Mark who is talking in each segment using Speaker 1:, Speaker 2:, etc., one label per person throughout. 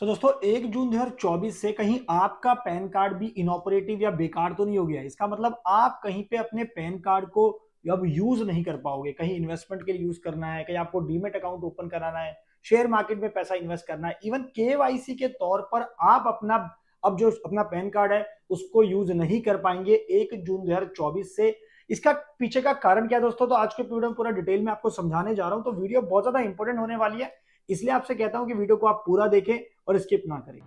Speaker 1: दोस्तों 1 जून 2024 से कहीं आपका पैन कार्ड भी इनऑपरेटिव या बेकार तो नहीं हो गया। इसका मतलब आप कहीं पे अपने पैन कार्ड को अब यूज नहीं कर पाओगे। कहीं इन्वेस्टमेंट के लिए यूज करना है, कहीं आपको डीमेट अकाउंट ओपन कराना है, शेयर मार्केट में पैसा इन्वेस्ट करना है, इवन केवाईसी के तौर पर आप अपना अब जो अपना पैन कार्ड है उसको यूज नहीं कर पाएंगे 1 जून 2024 से। इसका पीछे का कारण क्या है दोस्तों, तो आज के वीडियो में पूरा डिटेल में आपको समझाने जा रहा हूं। तो वीडियो बहुत ज्यादा इंपॉर्टेंट होने वाली है, इसलिए आपसे कहता हूं कि वीडियो को आप पूरा देखें और स्किप ना करें।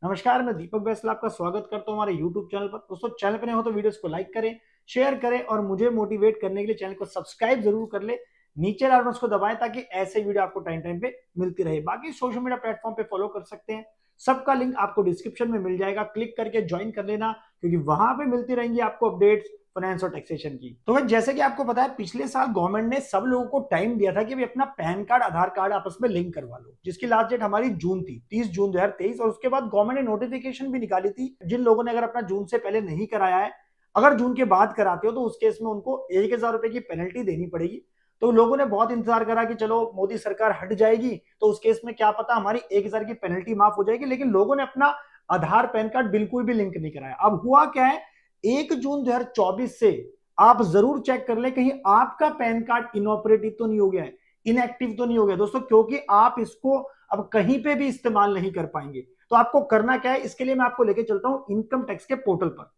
Speaker 1: नमस्कार, मैं दीपक बैसल आपका स्वागत करता हूं हमारे YouTube चैनल पर। दोस्तों चैनल पर नए हो तो वीडियोस को लाइक करें, शेयर करें और मुझे मोटिवेट करने के लिए चैनल को सब्सक्राइब जरूर कर ले। नीचे लाल बटन को दबाएं ताकि ऐसे वीडियो आपको टाइम टाइम पे मिलती रहे। बाकी सोशल मीडिया प्लेटफॉर्म पे फॉलो कर सकते हैं, सबका लिंक आपको डिस्क्रिप्शन में मिल जाएगा, क्लिक करके ज्वाइन कर लेना क्योंकि वहां पे मिलती रहेंगी आपको अपडेट्स फाइनेंस और टैक्सेशन की। तो भाई जैसे कि आपको पता है, पिछले साल गवर्नमेंट ने सब लोगों को टाइम दिया था कि अपना पैन कार्ड आधार कार्ड आपस में लिंक करवा लो, जिसकी लास्ट डेट हमारी जून थी, 30 जून 2023। और उसके बाद गवर्नमेंट ने नोटिफिकेशन भी निकाली थी, जिन लोगों ने अगर अपना जून से पहले नहीं कराया है, अगर जून के बाद कराते हो तो उस केस में उनको 1,000 रुपए की पेनल्टी देनी पड़ेगी। तो लोगों ने बहुत इंतजार करा कि चलो मोदी सरकार हट जाएगी तो उस केस में क्या पता हमारी 1,000 की पेनल्टी माफ हो जाएगी, लेकिन लोगों ने अपना आधार पैन कार्ड बिल्कुल भी लिंक नहीं कराया। अब हुआ क्या है, 1 जून 2024 से आप जरूर चेक कर ले कहीं आपका पैन कार्ड इनऑपरेटिव तो नहीं हो गया है, इनएक्टिव तो नहीं हो गया दोस्तों, क्योंकि आप इसको अब कहीं पे भी इस्तेमाल नहीं कर पाएंगे। तो आपको करना क्या है, इसके लिए मैं आपको लेके चलता हूं इनकम टैक्स के पोर्टल पर।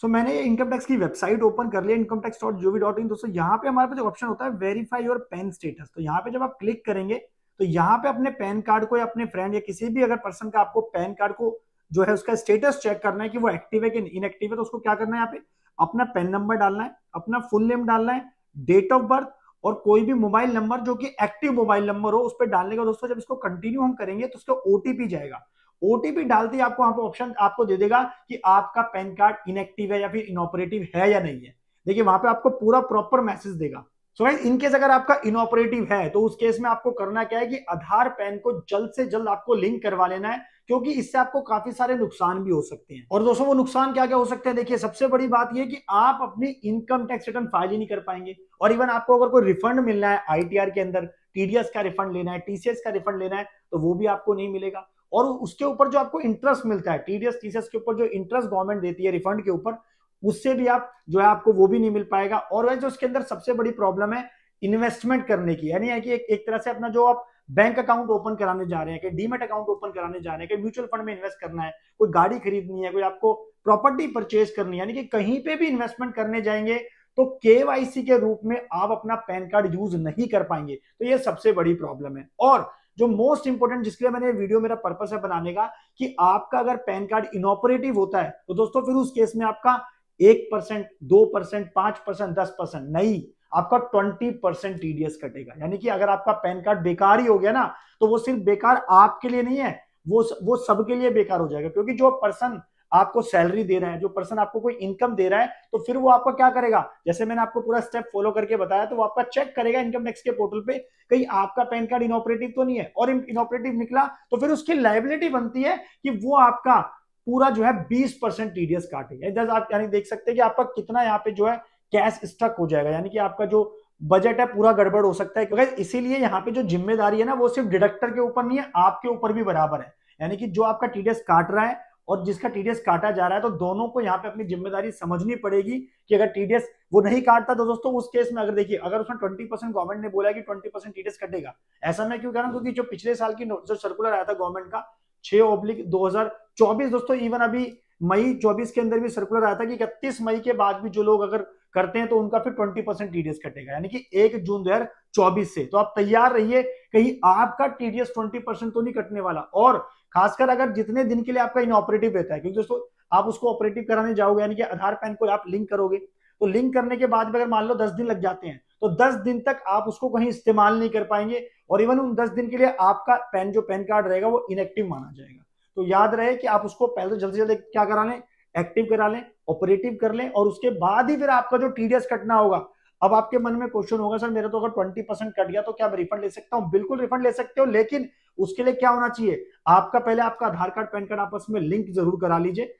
Speaker 1: मैंने इनकम टैक्स की वेबसाइट ओपन कर लिया, incometax.gov.in। दोस्तों यहाँ पे हमारे पास जो ऑप्शन होता है वेरीफाई योर पैन स्टेटस, तो यहाँ पे जब आप क्लिक करेंगे तो यहाँ पे अपने पैन कार्ड को या अपने फ्रेंड या किसी भी अगर पर्सन का आपको पैन कार्ड को जो है उसका स्टेटस चेक करना है कि वो एक्टिव है कि इनएक्टिव है। तो उसको क्या करना है, यहाँ पे अपना पैन नंबर डालना है, अपना फुल नेम डालना है, डेट ऑफ बर्थ और कोई भी मोबाइल नंबर जो कि एक्टिव मोबाइल नंबर हो उस पर डालने का। दोस्तों जब इसको कंटिन्यू हम करेंगे तो उसका ओटीपी जाएगा, ओटीपी डालते ही आपको वहां पर ऑप्शन आपको दे देगा कि आपका पैन कार्ड इनएक्टिव है या फिर इनऑपरेटिव है या नहीं है। देखिए वहां पे आपको पूरा प्रॉपर मैसेज देगा। सो गाइस इनकेस अगर आपका इनऑपरेटिव है तो उस केस में आपको करना क्या है कि आधार पैन को जल्द से जल्द आपको लिंक करवा लेना है, क्योंकि इससे आपको काफी सारे नुकसान भी हो सकते हैं। और दोस्तों वो नुकसान क्या क्या हो सकते हैं, देखिए सबसे बड़ी बात यह कि आप अपनी इनकम टैक्स रिटर्न फाइल ही नहीं कर पाएंगे। और इवन आपको अगर कोई रिफंड मिलना है आईटीआर के अंदर, टीडीएस का रिफंड लेना है, टीसीएस का रिफंड लेना है, तो वो भी आपको नहीं मिलेगा। और उसके ऊपर जो आपको इंटरेस्ट मिलता है टीडीएस टीसीएस के ऊपर जो इंटरेस्ट गवर्नमेंट देती है रिफंड के ऊपर, उससे भी आप जो है आपको वो भी नहीं मिल पाएगा। और वह जो इसके अंदर सबसे बड़ी प्रॉब्लम है इन्वेस्टमेंट करने की, यानी है कि एक तरह से अपना जो आप बैंक अकाउंट ओपन कराने जा रहे हैं, कि डीमेट अकाउंट ओपन कराने जा रहे हैं, कि म्यूचुअल फंड में इन्वेस्ट करना है, कोई गाड़ी खरीदनी है, कोई आपको प्रॉपर्टी परचेज करनी है, यानी कि कहीं पे भी इन्वेस्टमेंट करने जाएंगे तो केवाईसी के रूप में आप अपना पैन कार्ड यूज नहीं कर पाएंगे। तो ये सबसे बड़ी प्रॉब्लम है। और जो मोस्ट इंपोर्टेंट जिसके लिए मैंने वीडियो मेरा पर्पस है बनाने का, कि आपका अगर पैन कार्ड इनऑपरेटिव होता है तो दोस्तों फिर उस केस में आपका 1%, 2%, 5%, 10% नहीं, आपका 20% टीडीएस कटेगा। यानी कि अगर आपका पैन कार्ड बेकार ही हो गया ना, तो वो सिर्फ बेकार आपके लिए नहीं है, वो सबके लिए बेकार हो जाएगा। क्योंकि जो पर्सन आपको सैलरी दे रहा है, जो पर्सन आपको कोई इनकम दे रहा है, तो फिर वो आपका क्या करेगा, जैसे मैंने आपको पूरा स्टेप फॉलो करके बताया, तो वो आपका चेक करेगा इनकम टैक्स के पोर्टल पे कहीं आपका पैन कार्ड इनऑपरेटिव तो नहीं है। और इनऑपरेटिव निकला तो फिर उसकी लायबिलिटी बनती है कि वो आपका पूरा जो है 20% टीडीएस काटेगा। आप यानी देख सकते हैं कि आपका कितना यहाँ पे जो है कैश स्टक हो जाएगा, यानी कि आपका जो बजट है पूरा गड़बड़ हो सकता है। क्योंकि इसीलिए यहाँ पे जो जिम्मेदारी है ना, वो सिर्फ डिडक्टर के ऊपर नहीं है, आपके ऊपर भी बराबर है। यानी कि जो आपका टीडीएस काट रहा है और जिसका टीडीएस काटा जा रहा है, तो दोनों को यहाँ पे अपनी जिम्मेदारी समझनी पड़ेगी कि अगर टीडीएस वो नहीं काटता तो दोस्तों उस केस में अगर देखिए अगर उसमें 20% गवर्नमेंट ने बोला कि 20% टीडीएस कटेगा, ऐसा मैं क्यों कह रहा हूं, क्योंकि जो पिछले साल की जो सर्कुलर आया था गवर्नमेंट का 6/2024, दोस्तों इवन अभी मई 24 के अंदर भी सर्कुलर आया था कि 31 मई के बाद भी जो लोग अगर करते हैं तो उनका फिर 20% टीडीएस कटेगा, यानी कि 1 जून 2024 से। तो आप तैयार रहिए, कहीं आपका टीडीएस 20% तो नहीं कटने वाला। और खासकर अगर जितने दिन के लिए आपका इनऑपरेटिव रहता है, क्योंकि दोस्तों आप उसको ऑपरेटिव कराने जाओगे, यानी कि आधार पैन को आप लिंक करोगे, तो लिंक करने के बाद अगर मान लो 10 दिन लग जाते हैं, तो 10 दिन तक आप उसको कहीं इस्तेमाल नहीं कर पाएंगे। और इवन उन 10 दिन के लिए आपका जो पैन कार्ड रहेगा वो इनएक्टिव माना जाएगा। तो याद रहे कि आप उसको पहले तो जल्द से जल्द क्या करा लें, एक्टिव करा लें, ऑपरेटिव कर लें, और उसके बाद ही फिर आपका जो टीडीएस कटना होगा। अब आपके मन में क्वेश्चन होगा, सर मेरा तो अगर 20% कट गया तो क्या मैं रिफंड ले सकता हूं? बिल्कुल रिफंड ले सकते हो, लेकिन उसके लिए क्या होना चाहिए, आपका पहले आपका आधार कार्ड पैन कार्ड आपस में लिंक जरूर करा लीजिए।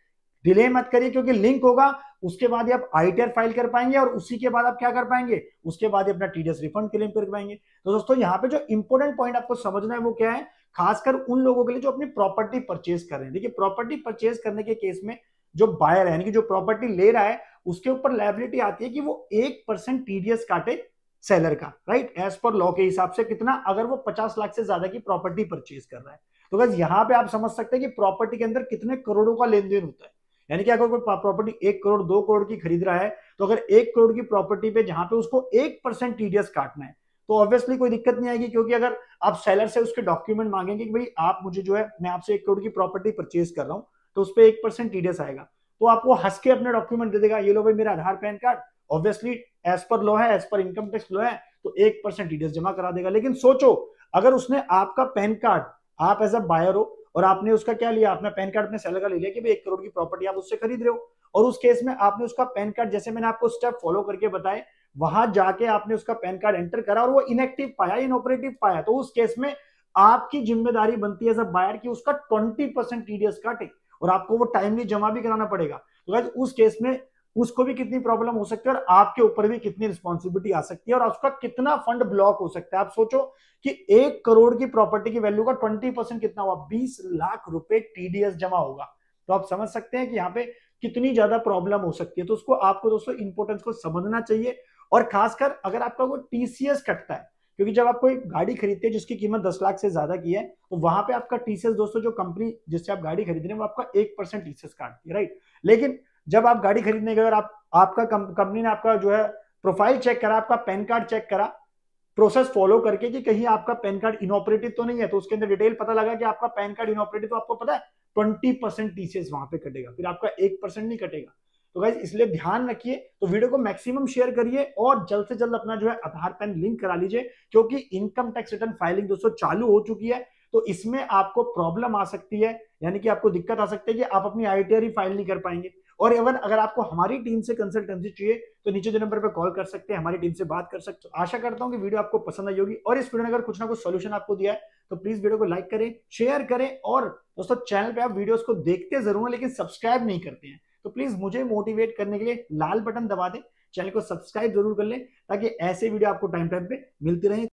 Speaker 1: डिले मत करिए, क्योंकि लिंक होगा उसके बाद ही आप आईटीआर फाइल कर पाएंगे और उसी के बाद आप क्या कर पाएंगे, उसके बाद ही अपना टीडीएस रिफंड क्लेम कर पाएंगे। तो दोस्तों यहाँ पे जो इंपॉर्टेंट पॉइंट आपको समझना है वो क्या है, खासकर उन लोगों के लिए जो अपनी प्रॉपर्टी परचेज कर रहे हैं। देखिए प्रॉपर्टी परचेज करने के केस में जो बायर है यानी कि जो प्रॉपर्टी ले रहा है उसके ऊपर लायबिलिटी आती है कि वो 1% टीडीएस काटे सेलर का, राइट, एज पर लॉ के हिसाब से कितना, अगर वो 50 लाख से ज्यादा की प्रॉपर्टी परचेज कर रहा है। तो बस यहाँ पे आप समझ सकते हैं कि प्रॉपर्टी के अंदर कितने करोड़ों का लेन देन होता है। यानी कि अगर कोई प्रॉपर्टी 1 करोड़ 2 करोड़ की खरीद रहा है, तो अगर 1 करोड़ की प्रॉपर्टी पे जहां पे उसको 1% टीडीएस काटना है तो ऑब्वियसली कोई दिक्कत नहीं आएगी, क्योंकि अगर आप सेलर से उसके डॉक्यूमेंट मांगेंगे कि भाई आप मुझे जो है, मैं आपसे 1 करोड़ की प्रॉपर्टी परचेज कर रहा हूं, तो उस पर 1% टीडीएस आएगा, तो आपको हंस के अपने डॉक्यूमेंट दे देगा, ये लो भाई मेरा Aadhaar PAN card, obviously as पर लॉ है, एज पर इनकम टैक्स लॉ है, तो 1% टीडीएस जमा करा देगा। लेकिन सोचो अगर उसने आपका पैन कार्ड, आप एज अ बायर हो और आपने उसका क्या लिया, अपना पैन कार्ड अपने सेलर का ले लिया कि भाई 1 करोड़ की प्रॉपर्टी आप उससे खरीद रहे हो, और उस केस में आपने उसका पैन कार्ड, जैसे मैंने आपको स्टेप फॉलो करके बताए, वहां जाके आपने उसका पैन कार्ड एंटर करा और वो इनएक्टिव पाया, इनऑपरेटिव पाया, तो उस केस में आपकी जिम्मेदारी बनती है एज अ बायर कि उसका 20% टीडीएस काटे और आपको वो टाइमली जमा भी कराना पड़ेगा। तो गाइस उस केस में उसको भी कितनी प्रॉब्लम हो सकती है और आपके ऊपर भी कितनी रिस्पॉन्सिबिलिटी आ सकती है और उसका कितना फंड ब्लॉक हो सकता है। आप सोचो कि 1 करोड़ की प्रॉपर्टी की वैल्यू का 20% कितना हुआ, 20 लाख रुपए टीडीएस जमा होगा। तो आप समझ सकते हैं कि यहाँ पे कितनी ज्यादा प्रॉब्लम हो सकती है। तो उसको आपको दोस्तों इंपोर्टेंस को समझना चाहिए, और खासकर अगर आपका कोई टीसीएस कटता है, क्योंकि जब आप कोई गाड़ी खरीदते हैं जिसकी कीमत 10 लाख से ज्यादा की है, तो वहां पे आपका टीसीएस दोस्तों, जो कंपनी जिससे आप गाड़ी खरीद रहे हैं वो आपका 1% टीसीएस काटती है, राइट। लेकिन जब आप गाड़ी खरीदने के, अगर आपका कंपनी ने आपका जो है प्रोफाइल चेक करा, आपका पैन कार्ड चेक करा, प्रोसेस फॉलो करके कि कहीं आपका पैन कार्ड इनऑपरेटिव तो नहीं है, तो उसके अंदर डिटेल पता लगा कि आपका पैन कार्ड इनऑपरेटिव, तो आपको पता है 20% टीसीएस वहां पे कटेगा, फिर आपका 1% नहीं कटेगा। तो गाइस इसलिए ध्यान रखिए, तो वीडियो को मैक्सिमम शेयर करिए और जल्द से जल्द अपना जो है आधार पैन लिंक करा लीजिए, क्योंकि इनकम टैक्स रिटर्न फाइलिंग दोस्तों चालू हो चुकी है। तो इसमें आपको प्रॉब्लम आ सकती है, यानी कि आपको दिक्कत आ सकती है कि आप अपनी आईटीआर ही फाइल नहीं कर पाएंगे। और अगर आपको हमारी टीम से कंसल्टेंसी चाहिए तो नीचे जो नंबर पे कॉल कर सकते हैं, हमारी टीम से बात कर सकते हैं। आशा करता हूं कि वीडियो आपको पसंद आई होगी, और इस वीडियो ने अगर कुछ ना कुछ सोल्यूशन आपको दिया है तो प्लीज वीडियो को लाइक करें, शेयर करें, और दोस्तों चैनल पे आप वीडियोस को देखते जरूर हैं लेकिन सब्सक्राइब नहीं करते हैं, तो प्लीज मुझे मोटिवेट करने के लिए लाल बटन दबा दें, चैनल को सब्सक्राइब जरूर कर लें, ताकि ऐसे वीडियो आपको टाइम टाइम पे मिलती रहे।